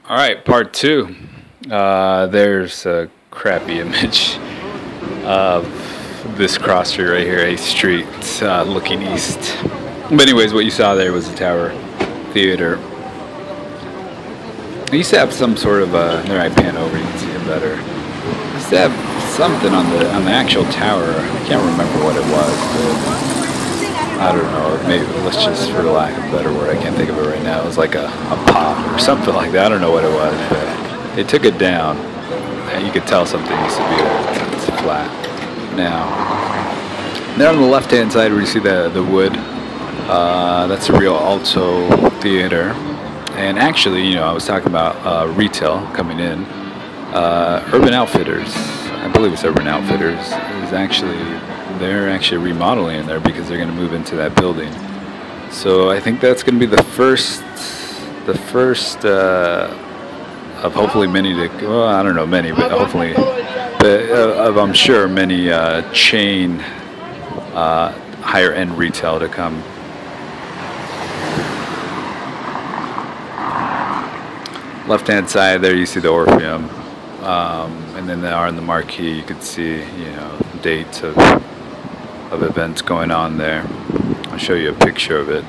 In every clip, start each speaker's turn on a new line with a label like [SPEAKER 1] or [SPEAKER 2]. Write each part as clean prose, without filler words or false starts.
[SPEAKER 1] All right, part two. There's a crappy image of this cross street right here, 8th Street, looking east. But anyways, what you saw there was the Tower Theater. It used to have some sort of there I pan over, you can see it better. It used to have something on the actual tower. I can't remember what it was, but I don't know. Maybe let's just, for lack of a better word, I can't think of it right now. It was like a pop or something like that. I don't know what it was, but they took it down. And you could tell something used to be there. It's flat now. Then on the left-hand side, where you see the wood, that's a real Alto Theater. And actually, you know, I was talking about retail coming in. Urban Outfitters, I believe it's Urban Outfitters, is actually, they're actually remodeling in there because they're going to move into that building. So I think that's going to be the first of hopefully many to, well, I don't know many, but hopefully, but of I'm sure many chain higher end retail to come. Left hand side there you see the Orpheum, and then there on the marquee you could see, you know, dates of events going on there. I'll show you a picture of it.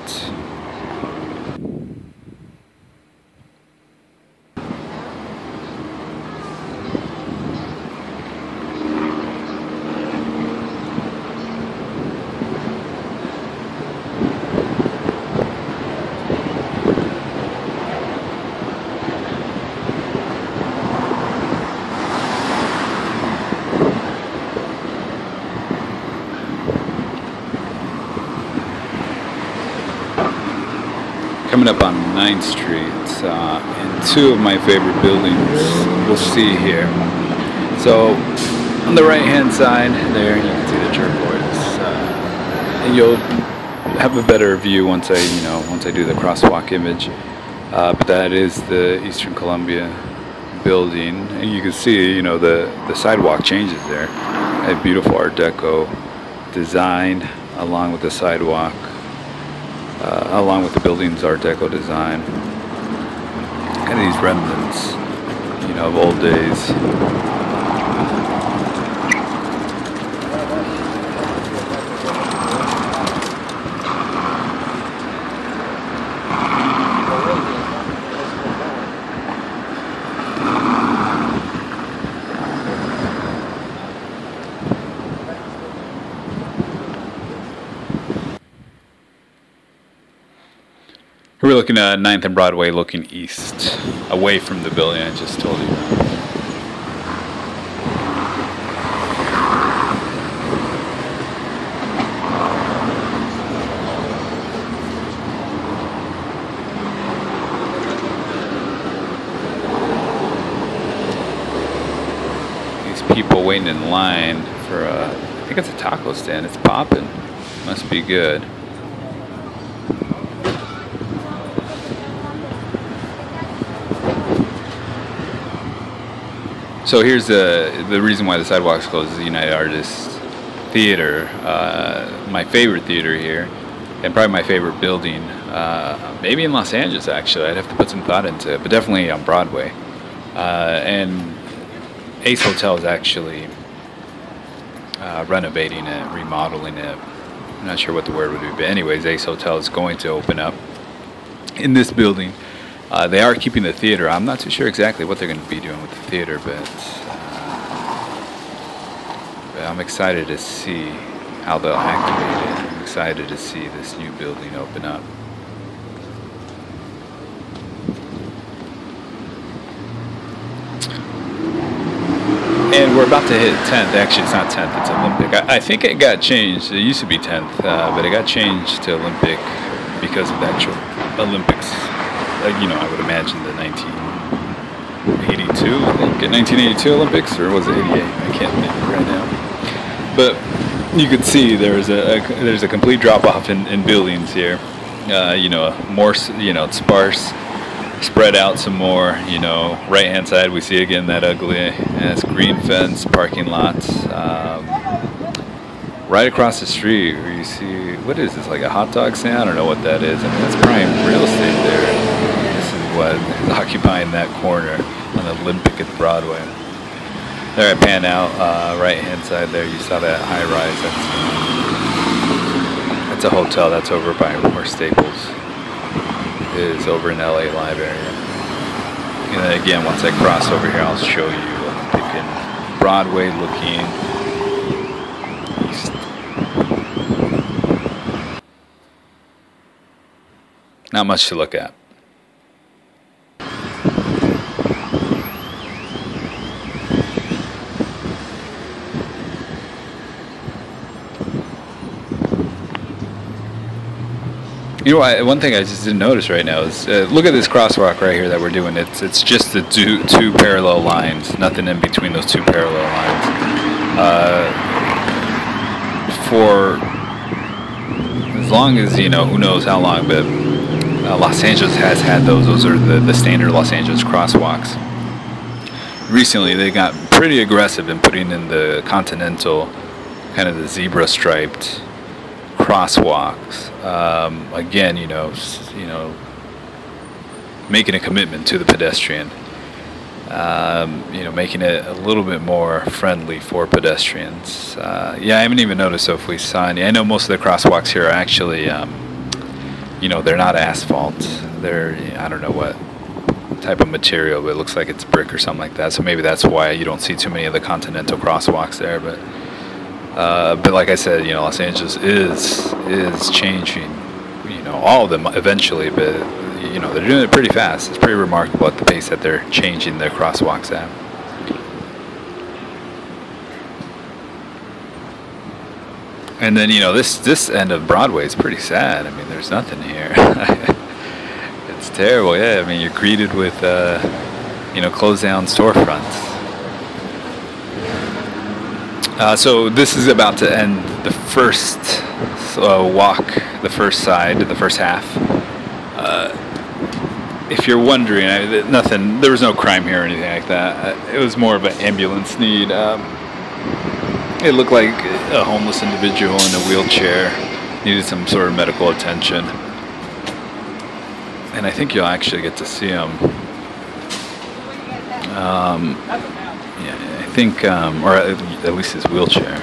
[SPEAKER 1] Coming up on 9th Street, and two of my favorite buildings we'll see here. So on the right hand side there you can see the turquoise, and you'll have a better view once I do the crosswalk image, but that is the Eastern Columbia building, and you can see, you know, the sidewalk changes there. A beautiful Art Deco design along with the sidewalk. Along with the building's Art Deco design. Kind of these remnants, you know, of old days. We're looking at 9th and Broadway looking east, away from the building I just told you. These people waiting in line for I think it's a taco stand. It's popping. Must be good. So here's the reason why the sidewalk's closed is the United Artists Theater, my favorite theater here, and probably my favorite building, maybe in Los Angeles actually. I'd have to put some thought into it, but definitely on Broadway. And Ace Hotel is actually renovating it, remodeling it. I'm not sure what the word would be, but anyways, Ace Hotel is going to open up in this building. They are keeping the theater. I'm not too sure exactly what they're going to be doing with the theater, but I'm excited to see how they'll activate it. I'm excited to see this new building open up. And we're about to hit 10th. Actually, it's not 10th, it's Olympic. I think it got changed. It used to be 10th, but it got changed to Olympic because of the actual Olympics. You know, I would imagine the 1982, I think, 1982 Olympics, or was it 88? I can't think right now. But you could see there's a complete drop-off in buildings here. You know, more, you know, it's sparse, spread out some more. You know, right-hand side we see again that ugly ass green fence, parking lots. Right across the street, where you see, what is this, like a hot dog stand? I don't know what that is. I mean, that's prime real estate there. This is what is occupying that corner on Olympic and Broadway. There I pan out, right hand side there, you saw that high rise. That's a hotel. That's over by where Staples is, over in LA Live area. And then again, once I cross over here, I'll show you Olympic and Broadway looking east. Not much to look at. You know, one thing I just didn't notice right now is look at this crosswalk right here that we're doing. It's just the two parallel lines, nothing in between those two parallel lines. For as long as, you know, who knows how long, but Los Angeles has had those. Those are the standard Los Angeles crosswalks. Recently, they got pretty aggressive in putting in the Continental, kind of the zebra striped crosswalks. Again, you know, making a commitment to the pedestrian. You know, making it a little bit more friendly for pedestrians. Yeah, I haven't even noticed if we saw any. I know most of the crosswalks here are actually, you know, they're not asphalt. They're, I don't know what type of material, but it looks like it's brick or something like that. So maybe that's why you don't see too many of the Continental crosswalks there. But like I said, you know, Los Angeles is changing, you know, all of them eventually, but, you know, they're doing it pretty fast. It's pretty remarkable at the pace that they're changing their crosswalks at. And then, you know, this end of Broadway is pretty sad. I mean, there's nothing here. It's terrible, yeah. I mean, you're greeted with, you know, closed down storefronts. So this is about to end the first walk, the first side, the first half. If you're wondering, nothing. There was no crime here or anything like that. It was more of an ambulance need. It looked like a homeless individual in a wheelchair needed some sort of medical attention, and I think you'll actually get to see him. Yeah, I think, or at least his wheelchair.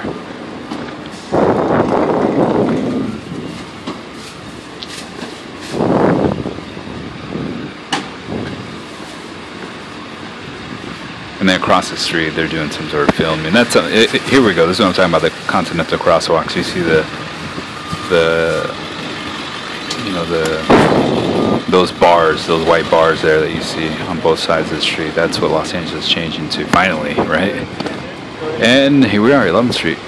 [SPEAKER 1] And then across the street, they're doing some sort of filming. That's here we go. This is what I'm talking about. The Continental crosswalks. You see those bars, those white bars there that you see on both sides of the street. That's what Los Angeles is changing to finally, right? And here we are, 11th Street.